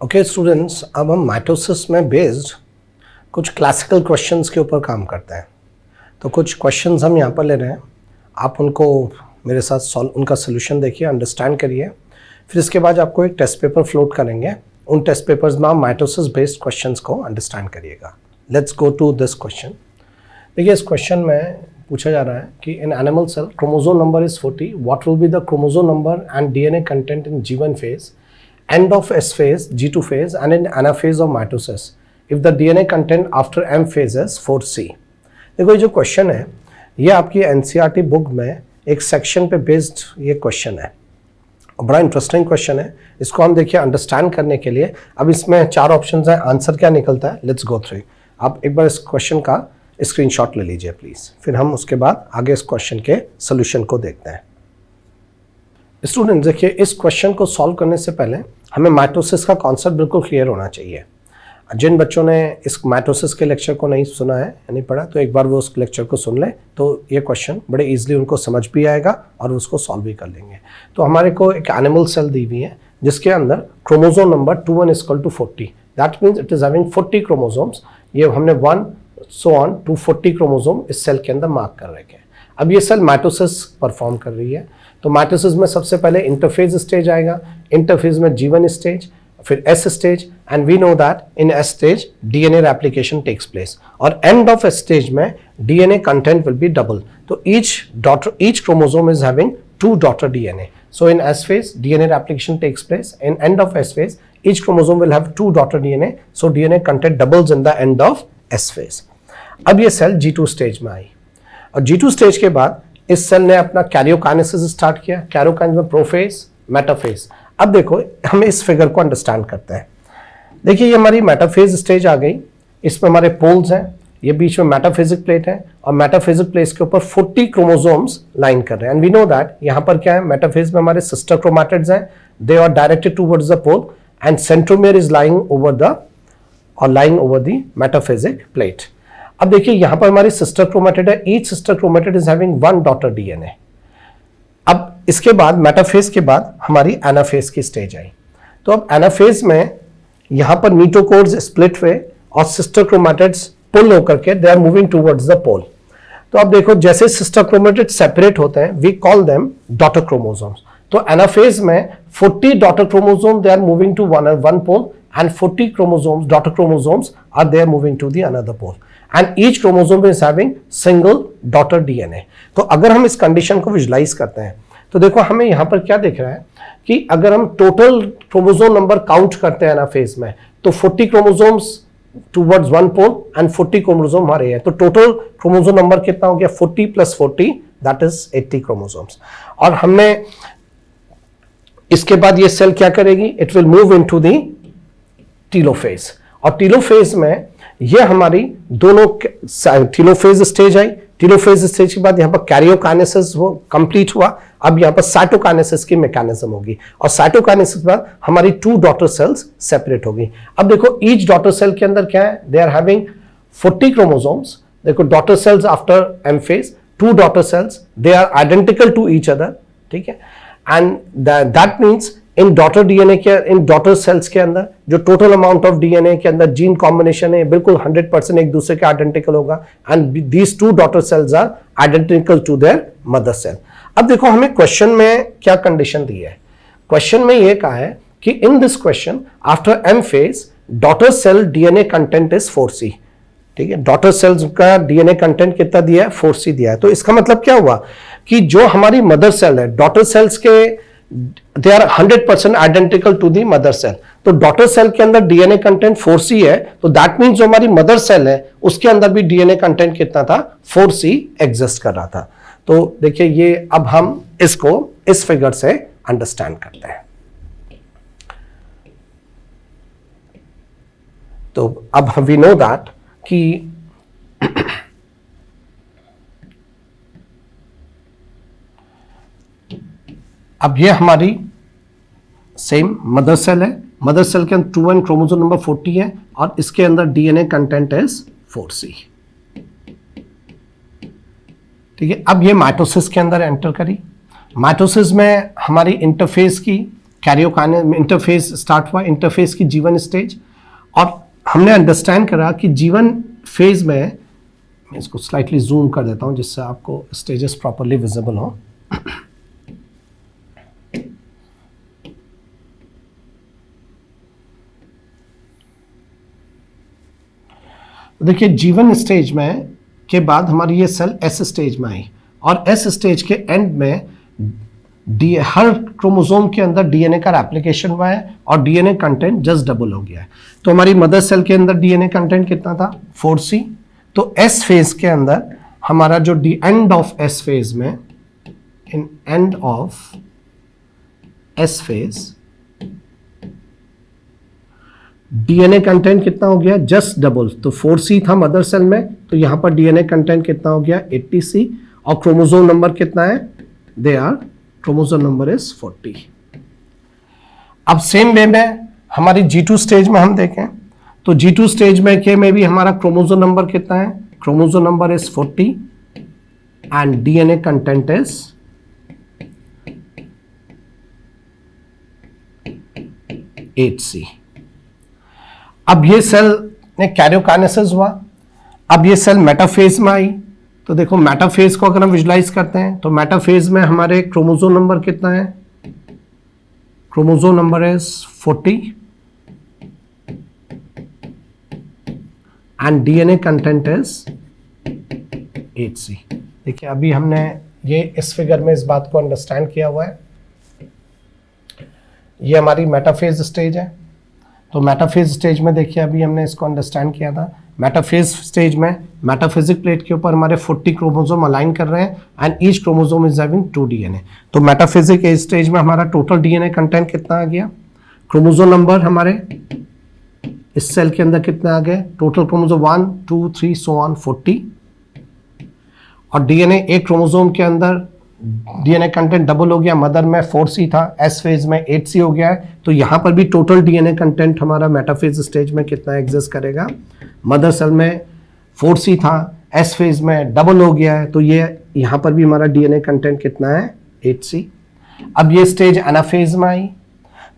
Okay students, अब हम mitosis में बेस्ड कुछ क्लासिकल क्वेश्चंस के ऊपर काम करते हैं। तो कुछ क्वेश्चंस हम यहाँ पर ले रहे हैं, आप उनको मेरे साथ उनका सोल्यूशन देखिए, अंडरस्टैंड करिए। फिर इसके बाद आपको एक टेस्ट पेपर फ्लोट करेंगे, उन टेस्ट पेपर्स में आप माइटोसिस बेस्ड क्वेश्चंस को अंडरस्टैंड करिएगा। Let's go to this question. देखिए, इस क्वेश्चन में पूछा जा रहा है कि in animal cell chromosome number is 40, what will be the chromosome number and DNA content in G1 phase, end of S phase, G2 phase and in anaphase of mitosis if the DNA content after M phase is 4C। देखो, ये जो question है ये आपकी NCERT book में एक section पे based ये क्वेश्चन है, बड़ा इंटरेस्टिंग क्वेश्चन है। इसको हम देखिए अंडरस्टैंड करने के लिए, अब इसमें 4 ऑप्शंस हैं, आंसर क्या निकलता है लेट्स गो थ्रू। आप एक बार इस क्वेश्चन का स्क्रीनशॉट ले लीजिए प्लीज़, फिर हम उसके बाद आगे इस क्वेश्चन के सोल्यूशन को देखते हैं। स्टूडेंट देखिए, इस क्वेश्चन को सॉल्व करने से पहले हमें माइटोसिस का कॉन्सेप्ट बिल्कुल क्लियर होना चाहिए। जिन बच्चों ने इस माइटोसिस के लेक्चर को नहीं सुना है या नहीं पढ़ा, तो एक बार वो उस लेक्चर को सुन ले तो ये क्वेश्चन बड़े इजीली उनको समझ भी आएगा और उसको सॉल्व भी कर लेंगे। तो हमारे को एक एनिमल सेल दी हुई है जिसके अंदर chromosome number 21 = 40, that means it is having 40 chromosomes. ये हमने 1 so on to 40 क्रोमोसोम इस सेल के अंदर मार्क कर रखे हैं। अब ये सेल माइटोसिस परफॉर्म कर रही है। तो माइटोसिस में सबसे पहले इंटरफेज स्टेज आएगा, इंटरफेज में G1 स्टेज, फिर S stage, and we know that in S stage DNA replication takes place, और एंड ऑफ S स्टेज में DNA content will be double. तो each chromosome is having 2 daughter DNA. So in S phase DNA replication takes place, in end of S phase each chromosome will have 2 daughter DNA, so DNA content doubles in the end of S phase। अब ये cell G2 stage में आई, और G2 stage के बाद इस cell ने अपना karyokinesis start किया। कैरियोकाइनेसिस में प्रोफेज, मेटाफेज। अब देखो, हम इस फिगर को अंडरस्टैंड करते हैं। देखिए, ये हमारी मेटाफेज स्टेज आ गई, इसमें हमारे पोल्स हैं, ये बीच में मेटाफेजिक प्लेट है, और मेटाफेजिक प्लेट के ऊपर 40 क्रोमोसोम्स लाइन कर रहे हैं। एंड वी नो दैट यहाँ पर क्या है, मेटाफेज में हमारे सिस्टर क्रोमैटिड्स हैं, they are directed towards the pole, and centromere is lying over the metaphasic plate. अब देखिए, यहां पर हमारी सिस्टर क्रोमैटिड है, each sister chromatid is having 1 daughter DNA. अब इसके बाद मेटाफेज के बाद हमारी एनाफेज की स्टेज आई। तो अब एनाफेज में यहां पर मीटोकॉन्ड्रिया स्प्लिट हुए और सिस्टर क्रोमैटिड्स पुल होकर के they are moving towards the pole. तो अब देखो, जैसे सिस्टर क्रोमैटिड सेपरेट होते हैं we call them daughter chromosomes. तो एनाफेज में 40 daughter chromosome they are moving to one pole, and 40 chromosomes daughter chromosomes are they are moving to the another pole, and each chromosome is having single daughter DNA। तो अगर हम इस condition को visualise करते हैं तो देखो, हमें यहां पर क्या दिख रहा है कि अगर हम टोटल क्रोमोसोम नंबर काउंट करते हैं ना फेज में, तो 40 chromosomes towards 1 pole and 40 chromosome हमारे हैं। तो टोटल क्रोमोसोम नंबर कितना हो गया, 40 + 40 दैट इज 80 क्रोमोसोम्स। और हमने इसके बाद ये सेल क्या करेगी, it will move into the telophase, और टीलोफेज में ये हमारी दोनों telophase stage I. Telophase stage के बाद यहाँ पर कैरियोकाइनेसिस वो कंप्लीट हुआ। अब यहाँ पर साइटोकाइनेसिस की मैकेनिज्म होगी, और साइटोकाइनेसिस के बाद हमारी 2 डॉटर सेल्स सेपरेट होगी। अब देखो, ईच डॉटर सेल के अंदर क्या है, दे आर हैविंग 40 क्रोमोसोम्स। देखो, daughter cells after M phase, 2 daughter cells, they are identical to each other, ठीक है। And that means in daughter cells के अंदर जो टोटल अमाउंट ऑफ डीएनए के अंदर जीन कॉम्बिनेशन है बिल्कुल 100% एक दूसरे के आइडेंटिकल होगा, and these 2 daughter cells are identical to their mother cell. अब देखो, हमें क्वेश्चन में क्या कंडीशन दी है। क्वेश्चन में ये कहा है कि in this question after M phase daughter cell DNA content is 4C, ठीक है। डॉटर सेल्स का डीएनए कंटेंट कितना दिया है, 4C दिया है। तो इसका मतलब क्या हुआ कि जो हमारी मदर सेल है, डॉटर सेल्स के they are 100% identical to the mother cell। तो डॉटर सेल के अंदर डीएनए कंटेंट 4C है, तो दैट मीन्स जो हमारी मदर सेल है उसके अंदर भी डीएनए कंटेंट कितना था, 4C एग्जिस्ट कर रहा था। तो देखिए, ये अब हम इसको इस फिगर से अंडरस्टैंड करते हैं। तो अब वी नो दैट कि अब ये हमारी सेम मदर सेल है, मदर सेल के अंदर 21 क्रोमोसोम नंबर 40 है, और इसके अंदर डीएनए कंटेंट इज 4C, ठीक है। अब ये माइटोसिस के अंदर एंटर करी। माइटोसिस में हमारी इंटरफेस की कैरियोकाइनेसिस इंटरफेज स्टार्ट हुआ, इंटरफेज की जीवन स्टेज, और हमने अंडरस्टैंड करा कि जीवन फेज में, मैं इसको स्लाइटली जूम कर देता हूं जिससे आपको स्टेजेस प्रॉपरली विजिबल हो। देखिए जीवन स्टेज में के बाद हमारी ये सेल एस स्टेज में आई, और एस स्टेज के एंड में हर क्रोमोसोम के अंदर डीएनए का एप्लीकेशन हुआ है और डीएनए कंटेंट जस्ट डबल हो गया है। तो हमारी मदर सेल के अंदर डीएनए कंटेंट कितना था 4C। तो एस फेज के अंदर हमारा जो एंड ऑफ एस फेज में, in end of S phase DNA content कितना हो गया जस्ट डबल। तो 4C था मदर सेल में, तो यहां पर डीएनए कंटेंट कितना हो गया 80C, और क्रोमोसोम नंबर कितना है, they are chromosome number is 40। अब सेम वे में हमारी G2 स्टेज में हम देखें तो G2 स्टेज में के में भी हमारा क्रोमोसोम नंबर कितना है, chromosome number is 40 and DNA content is 8C। अब ये सेल ने कैरियोकाइनेसिस हुआ, अब ये सेल मेटाफेज में आई। तो देखो मेटाफेज को अगर हम विजुलाइज करते हैं तो मेटाफेज में हमारे क्रोमोसोम नंबर कितना है, chromosome number is 40 and DNA content is 8C। देखिए अभी हमने ये इस फिगर में इस बात को अंडरस्टैंड किया हुआ है। ये हमारी मेटाफेज स्टेज है। तो मेटाफेज स्टेज में देखिए अभी हमने इसको अंडरस्टैंड किया था। मेटाफेज स्टेज में मेटाफिजिक प्लेट के ऊपर हमारे 40 क्रोमोसोम अलाइन कर रहे हैं and each chromosome is having 2 DNA. तो मेटाफिजिक स्टेज में हमारा टोटल डीएनए कंटेंट कितना आ गया, क्रोमोसोम नंबर हमारे इस सेल के अंदर कितने आ गए, टोटल क्रोमोसोम 1 2 3 सो ऑन 40, और डीएनए एक क्रोमोसोम के अंदर डीएनए कंटेंट डबल हो गया। मदर में 4C था, एस फेज में 8C हो गया है। तो यहां पर भी टोटल डीएनए कंटेंट हमारा मेटाफेज स्टेज में कितना एग्जिस्ट करेगा, मदर सेल में 4C था, एस फेज में डबल हो गया है, तो ये यहां पर भी हमारा डीएनए कंटेंट कितना है 8C। अब ये स्टेज एनाफेज में आई।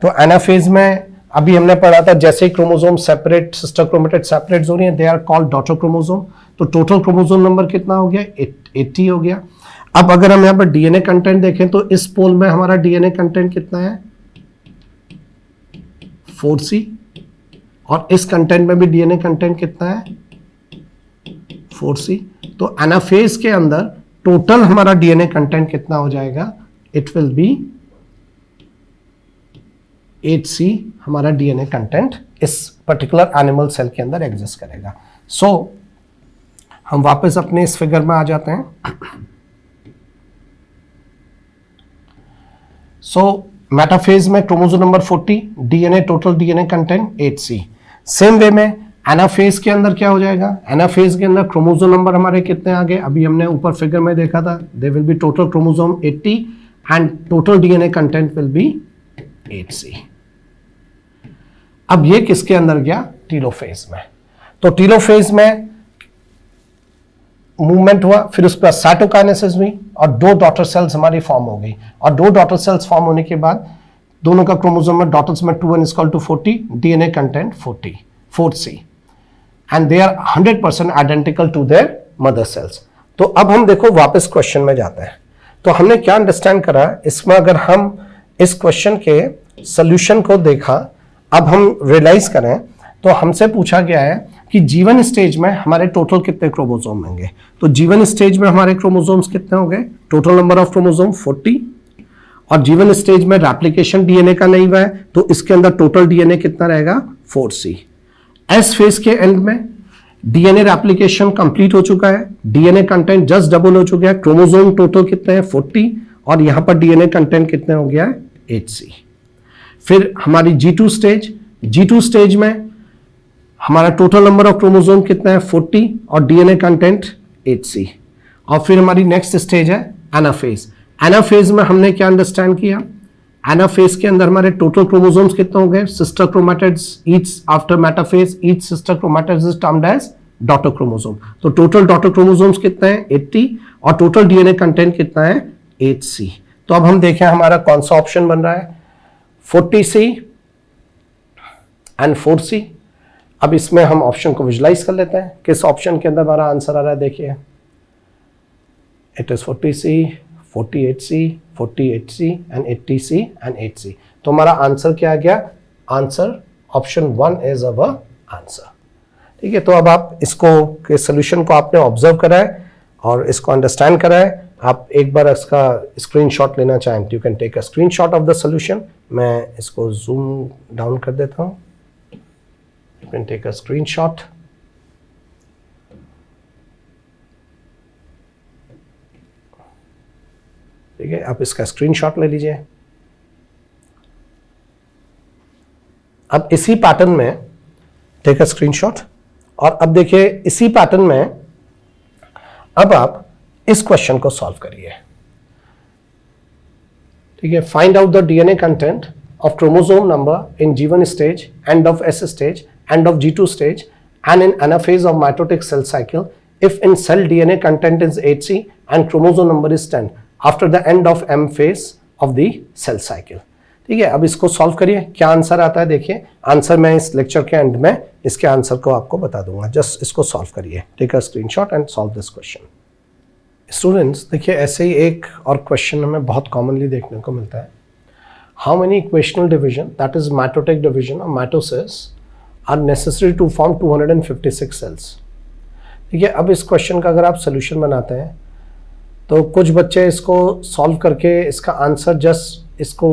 तो एनाफेज में अभी हमने पढ़ा था जैसे ही chromosome separate, sister chromatid separate हो रही है, they are called daughter chromosome. तो टोटल क्रोमोसोम नंबर कितना हो गया 80 हो गया। अब अगर हम यहां पर डीएनए कंटेंट देखें तो इस पोल में हमारा डीएनए कंटेंट कितना है 4C, और इस कंटेंट में भी डीएनए कंटेंट कितना है 4C। तो एनाफेज के अंदर टोटल हमारा डीएनए कंटेंट कितना हो जाएगा, इट विल बी 8C हमारा डीएनए कंटेंट इस पर्टिकुलर एनिमल सेल के अंदर एग्जिस्ट करेगा। सो हम वापस अपने इस फिगर में आ जाते हैं। सो मेटाफेज में chromosome number 40, DNA total DNA content 8C। Same way में एनाफेज के अंदर क्या हो जाएगा, एनाफेज के अंदर क्रोमोसोम नंबर हमारे कितने आ गए, अभी हमने ऊपर फिगर में देखा था, they will be total chromosome 80 and total DNA content will B 8C। अब ये किसके अंदर गया, टीलोफेज में। तो टीलोफेज में मूवमेंट हुआ, फिर उस पर साइटोकाइनेसिस हुई और 2 डॉटर सेल्स हमारी फॉर्म हो गई, और 2 डॉटर सेल्स फॉर्म होने के बाद दोनों का क्रोमोसोम में डॉटर्स में 2 is equal to 40, DNA content 4C and they are 100% identical to their mother cells. तो अब हम देखो वापस क्वेश्चन में जाते हैं। तो हमने क्या अंडरस्टैंड करा इसमें, अगर हम इस क्वेश्चन के सॉल्यूशन को देखा, अब हम रियलाइज करें तो हमसे पूछा गया है कि जीवन स्टेज में हमारे टोटल कितने क्रोमोसोम होंगे। तो जीवन स्टेज में हमारे क्रोमोसोम्स कितने हो गए, टोटल नंबर ऑफ क्रोमोसोम 40, और जीवन स्टेज में रेप्लिकेशन डीएनए का नहीं हुआ है तो इसके अंदर टोटल डीएनए कितना रहेगा 4C। एस फेज के एंड में डीएनए रेप्लिकेशन कंप्लीट हो चुका है, डीएनए कंटेंट जस्ट डबल हो चुका है, क्रोमोसोम टोटल कितने हैं 40, और यहां पर डीएनए कंटेंट कितने हो गया है 8C। फिर हमारी G2 स्टेज में हमारा टोटल नंबर ऑफ क्रोमोसोम कितना है 40 और डीएनए कंटेंट 8C। और फिर हमारी नेक्स्ट स्टेज है एनाफेज। एनाफेज में हमने क्या अंडरस्टैंड किया, एनाफेज के अंदर हमारे टोटल क्रोमोसोम्स कितने हो गए, sister chromatids each after metaphase each sister chromatids is termed as daughter chromosome. तो टोटल डॉटर क्रोमोसोम्स कितने हैं 80 और टोटल डीएनए कंटेंट कितना है 8C। तो अब हम देखें हमारा कौन सा ऑप्शन बन रहा है, 40C एंड 4C। अब इसमें हम ऑप्शन को विजुलाइज कर लेते हैं, किस ऑप्शन के अंदर हमारा आंसर आ रहा है। देखिए, it is 40C, 48C, 48C and 80C and 8C। तो हमारा आंसर क्या आ गया? Answer option 1 is our answer. ठीक है, तो अब आप इसको के सोल्यूशन को आपने ऑब्जर्व करा है और इसको अंडरस्टैंड करा है। आप एक बार इसका स्क्रीनशॉट लेना चाहें, you can take a screenshot of the solution. मैं इसको जूम डाउन कर देता हूं। You can take a screenshot. ठीक है, आप इसका स्क्रीनशॉट ले लीजिए। अब इसी पैटर्न में टेक अ स्क्रीनशॉट, और अब देखिए इसी पैटर्न में अब आप इस क्वेश्चन को सॉल्व करिए। ठीक है, find out the DNA content of chromosome number in G1 stage, end of S stage, end of G2 stage, and in anaphase of mitotic cell cycle if in cell DNA content is 8C and chromosome number is 10 after the end of M phase of the cell cycle। ठीक है, अब इसको solve करिए, क्या answer आता है। देखिए, answer मैं इस लेक्चर के एंड में इसके आंसर को आपको बता दूंगा। जस्ट इसको सॉल्व करिए, take a screenshot and solve this question. Students, देखिए ऐसे ही एक और क्वेश्चन हमें बहुत कॉमनली देखने को मिलता है। How many equational division, that is mitotic division और mitosis, are necessary to form 256 cells. ठीक है, अब इस क्वेश्चन का अगर आप सोल्यूशन बनाते हैं तो कुछ बच्चे इसको सॉल्व करके इसका आंसर जस्ट इसको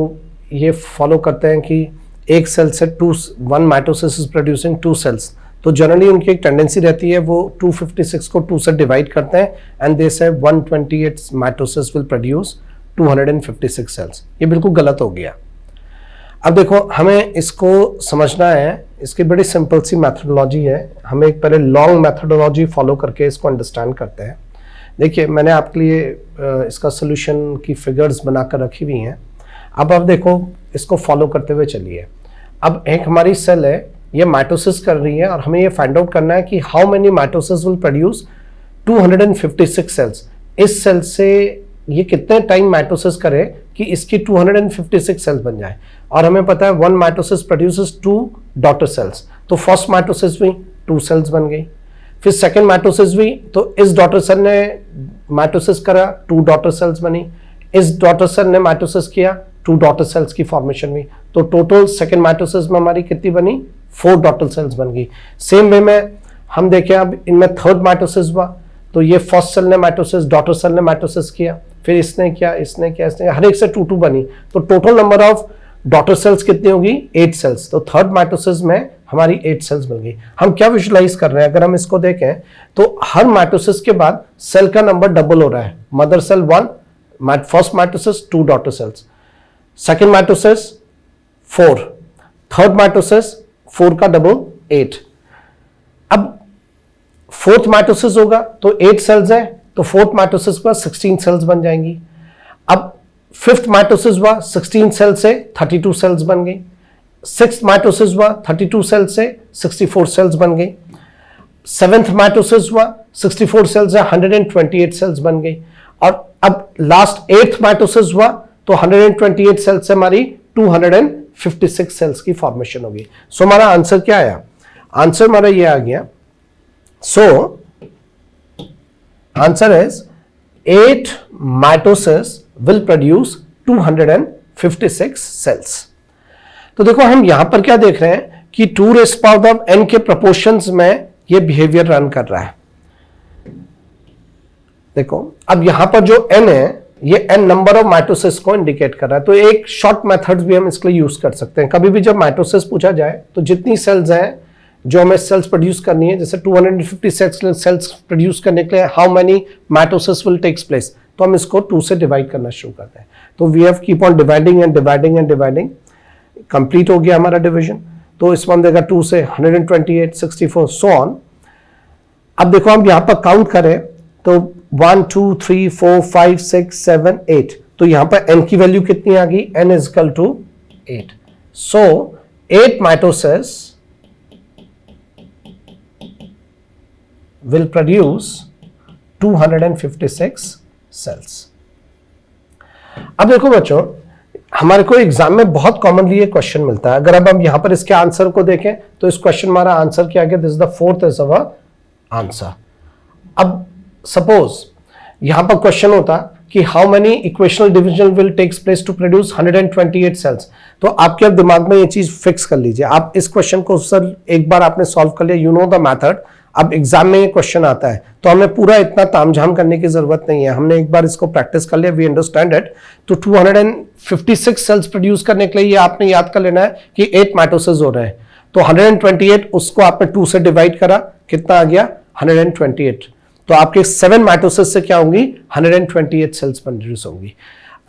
ये फॉलो करते हैं कि एक सेल से 1 माइटोसिस इज प्रोड्यूसिंग 2 सेल्स। तो जनरली उनकी एक टेंडेंसी रहती है, वो 256 को 2 से डिवाइड करते हैं एंड दे से 128 माइटोसिस विल प्रोड्यूस 256 सेल्स। ये बिल्कुल गलत हो गया। अब देखो, हमें इसको समझना है, इसकी बड़ी सिंपल सी मैथडोलॉजी है। हमें एक पहले लॉन्ग मैथडोलॉजी फॉलो करके इसको अंडरस्टैंड करते हैं। देखिए, मैंने आपके लिए इसका सोल्यूशन की फिगर्स बनाकर रखी हुई हैं। अब आप देखो, इसको फॉलो करते हुए चलिए। अब एक हमारी सेल है, ये माइटोसिस कर रही है और हमें ये फाइंड आउट करना है कि how many mitosis will produce 256 cells. इस सेल से ये कितने टाइम माइटोसिस करे कि इसकी 256 सेल्स बन जाए। और हमें पता है 1 माइटोसिस प्रोड्यूसेस 2 डॉटर सेल्स। तो फर्स्ट माइटोसिस भी 2 सेल्स बन गई, फिर सेकंड माइटोसिस भी, तो इस डॉटर सेल ने माइटोसिस करा, 2 डॉटर सेल्स बनी। इस डॉटर सेल ने माइटोसिस किया, 2 डॉटर सेल्स की फॉर्मेशन हुई। तो टोटल सेकंड माइटोसिस में हमारी कितनी बनी? 4 डॉटर सेल्स बन गई। सेम वे में हम देखें, अब इनमें थर्ड माइटोसिस हुआ, तो ये फर्स्ट सेल ने माइटोसिस, डॉटर सेल ने माइटोसिस किया, फिर इसने किया, इसने किया, इसने किया, हर एक से 2 बनी। तो total number of daughter cells कितनी होगी? 8 सेल्स। तो थर्ड माइटोसिस में हमारी 8 सेल्स मिल गई। हम क्या विजुलाइज कर रहे हैं, अगर हम इसको देखें तो हर माइटोसिस के बाद सेल का नंबर डबल हो रहा है। Mother cell 1, first mitosis 2 daughter cells, second mitosis 4, third mitosis 4 का डबल 8। अब फोर्थ माइटोसिस होगा तो 8 सेल्स है, तो फोर्थ माइटोसिस के बाद 16 सेल्स बन जाएंगी। अब फिफ्थ माइटोसिस हुआ, 16 सेल से 32 सेल्स बन गई। सिक्स्थ माइटोसिस हुआ, 32 सेल से 64 सेल्स बन गई। सेवेंथ माइटोसिस हुआ, 64 सेल्स से 128 सेल्स बन गई। और अब लास्ट 8th माइटोसिस हुआ तो 128 सेल्स से हमारी 256 सेल्स की फॉर्मेशन होगी। सो हमारा आंसर क्या आया? आंसर हमारा ये आ गया। So answer is 8 mitosis will produce 256 cells. तो देखो, हम यहां पर क्या देख रहे हैं कि 2n के प्रोपोर्शंस में ये बिहेवियर रन कर रहा है। देखो, अब यहां पर जो n है, ये n नंबर ऑफ माइटोसिस को इंडिकेट कर रहा है। तो एक शॉर्ट मेथड्स भी हम इसके लिए यूज कर सकते हैं। कभी भी जब माइटोसिस पूछा जाए तो जितनी सेल्स हैं जो हमें सेल्स प्रोड्यूस करनी है, जैसे 256 सेल्स प्रोड्यूस करने के लिए how many mitosis will takes place, तो हम इसको 2 से डिवाइड करना शुरू करते हैं। तो we have keep on dividing and dividing and dividing. Complete हो गया हमारा डिवीजन। तो इसमें हम देगा 2 से 128, 64 सो ऑन। अब देखो, हम यहां पर काउंट करें तो 1 2 3 4 5 6 7 8। तो यहां पर n की वैल्यू कितनी आ गई? n is equal to 8। So 8 mitosis will produce 256 cells। अब देखो बच्चों, हमारे को एग्जाम में बहुत कॉमनली ये क्वेश्चन मिलता है। अगर अब हम यहां पर इसके आंसर को देखें तो इस क्वेश्चन हमारा आंसर क्या गया, this is the fourth is our answer. अब सपोज यहां पर क्वेश्चन होता कि how many equational division will takes place to produce 128 cells, तो आपके अब दिमाग में ये चीज फिक्स कर लीजिए। आप इस क्वेश्चन को सर एक बार आपने सॉल्व कर लिया, यू नो द मेथड, अब एग्जाम में ये क्वेश्चन आता है तो हमें पूरा इतना तामझाम करने की जरूरत नहीं है। हमने एक बार इसको प्रैक्टिस कर लिया, वी अंडरस्टैंड इट। तो 256 सेल्स प्रोड्यूस करने के लिए ये आपने याद कर लेना है कि 8 माइटोसिस हो रहे हैं, तो 128 उसको आपने 2 से डिवाइड करा, कितना आ गया 128। तो आपके 7 माइटोसिस से क्या होंगी 128 सेल्स प्रोड्यूस होंगी।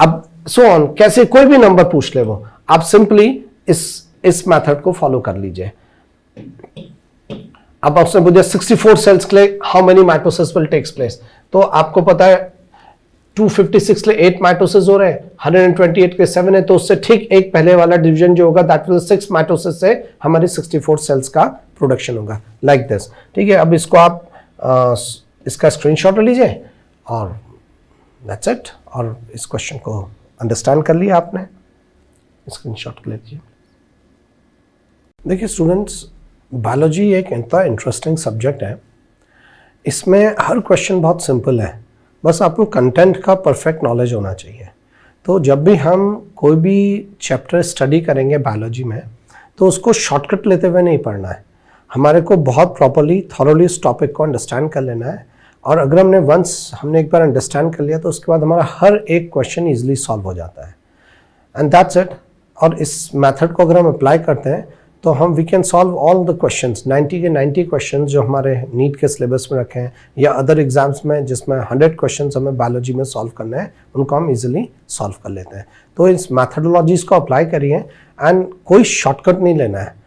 अब सो ऑन, कैसे कोई भी नंबर पूछ ले वो, आप सिंपली इस मेथड को फॉलो कर लीजिए। अब आपसे पूछे 64 सेल्स के लिए how many mitosis will takes place, तो आपको पता है 256 के लिए 8 माइटोसिस हो रहे हैं, 128 के 7 है, तो उससे ठीक एक पहले वाला डिवीजन जो होगा दैट विल 6 माइटोसिस से हमारी 64 सेल्स का प्रोडक्शन होगा, लाइक दिस। ठीक है, अब इसको आप इसका स्क्रीनशॉट ले लीजिए और दैट्स इट। और इस क्वेश्चन को अंडरस्टैंड कर लिया आपने, स्क्रीनशॉट ले लीजिए। देखिए स्टूडेंट्स, बायोलॉजी एक इतना इंटरेस्टिंग सब्जेक्ट है, इसमें हर क्वेश्चन बहुत सिंपल है, बस आपको कंटेंट का परफेक्ट नॉलेज होना चाहिए। तो जब भी हम कोई भी चैप्टर स्टडी करेंगे बायोलॉजी में तो उसको शॉर्टकट लेते हुए नहीं पढ़ना है, हमारे को बहुत प्रॉपरली थॉरोली इस टॉपिक को अंडरस्टैंड कर लेना है। और अगर हमने एक बार अंडरस्टैंड कर लिया तो उसके बाद हमारा हर एक क्वेश्चन ईजिली सॉल्व हो जाता है, एंड दैट्स इट। और इस मेथड को अगर हम अप्लाई करते हैं तो we can solve all the questions, 90 के 90 क्वेश्चंस जो हमारे नीट के सिलेबस में रखे हैं या अदर एग्जाम्स में जिसमें 100 क्वेश्चंस हमें बायोलॉजी में सॉल्व करना है, उनको हम इजीली सॉल्व कर लेते हैं। तो इस मैथडोलॉजीज को अप्लाई करिए एंड कोई शॉर्टकट नहीं लेना है।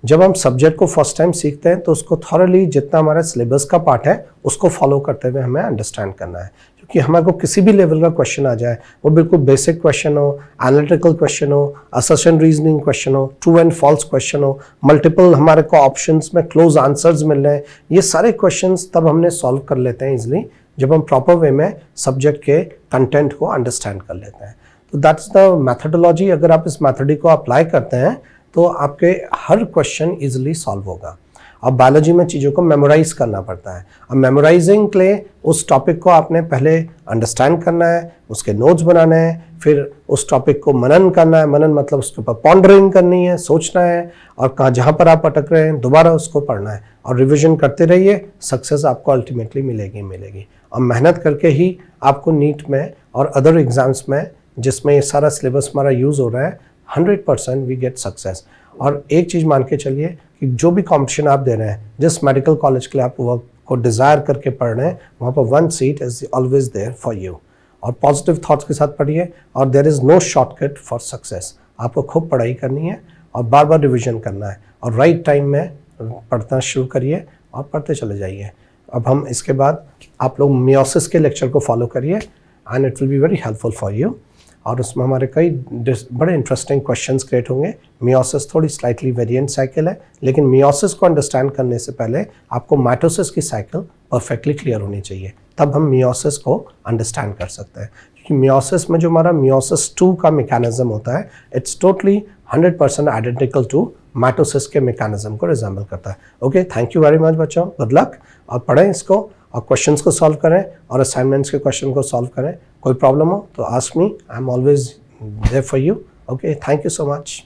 जब हम सब्जेक्ट को फर्स्ट टाइम सीखते हैं तो उसको थॉरली जितना हमारे सिलेबस का पार्ट है उसको फॉलो करते हुए हमें अंडरस्टैंड करना है, क्योंकि हमारे को किसी भी लेवल का क्वेश्चन आ जाए, वो बिल्कुल बेसिक क्वेश्चन हो, एनालिटिकल क्वेश्चन हो, असर्शन रीजनिंग क्वेश्चन हो, ट्रू एंड फॉल्स क्वेश्चन हो, मल्टीपल हमारे को ऑप्शंस में क्लोज आंसर्स मिल रहे हैं, ये सारे क्वेश्चंस तब हमने सॉल्व कर लेते हैं इजिली जब हम प्रॉपर वे में सब्जेक्ट के कंटेंट को अंडरस्टैंड कर लेते हैं। तो दैट्स द मैथडोलॉजी। अगर आप इस मैथड को अप्लाई करते हैं तो आपके हर क्वेश्चन इजीली सॉल्व होगा। अब बायोलॉजी में चीज़ों को मेमोराइज करना पड़ता है। अब मेमोराइजिंग के लिए उस टॉपिक को आपने पहले अंडरस्टैंड करना है, उसके नोट्स बनाने हैं, फिर उस टॉपिक को मनन करना है, मनन मतलब उसके ऊपर पॉन्डरिंग करनी है, सोचना है, और जहाँ पर आप अटक रहे हैं दोबारा उसको पढ़ना है और रिविजन करते रहिए, सक्सेस आपको अल्टीमेटली मिलेगी। और मेहनत करके ही आपको नीट में और अदर एग्जाम्स में जिसमें ये सारा सिलेबस हमारा यूज़ हो रहा है 100% वी गेट सक्सेस। और एक चीज़ मान के चलिए कि जो भी कंपटीशन आप दे रहे हैं, जिस मेडिकल कॉलेज के लिए आप वर्क को डिज़ायर करके पढ़ रहे हैं, वहाँ पर 1 seat is always there for you. और पॉजिटिव थॉट्स के साथ पढ़िए, और there is no shortcut for success. आपको खूब पढ़ाई करनी है और बार बार रिविजन करना है, और राइट टाइम में पढ़ना शुरू करिए और पढ़ते चले जाइए। अब हम इसके बाद आप लोग मियोसिस के लेक्चर को फॉलो करिए and it will be very helpful for you. और उसमें हमारे कई बड़े इंटरेस्टिंग क्वेश्चंस क्रिएट होंगे। मियोसिस थोड़ी स्लाइटली वेरिएंट साइकिल है, लेकिन मियोसिस को अंडरस्टैंड करने से पहले आपको माइटोसिस की साइकिल परफेक्टली क्लियर होनी चाहिए, तब हम मियोसिस को अंडरस्टैंड कर सकते हैं। क्योंकि मियोसिस में जो हमारा मियोसिस 2 का मैकेनिज्म होता है, it's totally 100% identical to mitosis के मैकेनिज्म को रिजेंबल करता है। Okay, thank you very much बच्चों, गुड लक। और पढ़ें इसको और क्वेश्चंस को सॉल्व करें और असाइनमेंट्स के क्वेश्चन को सॉल्व करें। कोई प्रॉब्लम हो तो ask me, I am always there for you. Okay, thank you so much.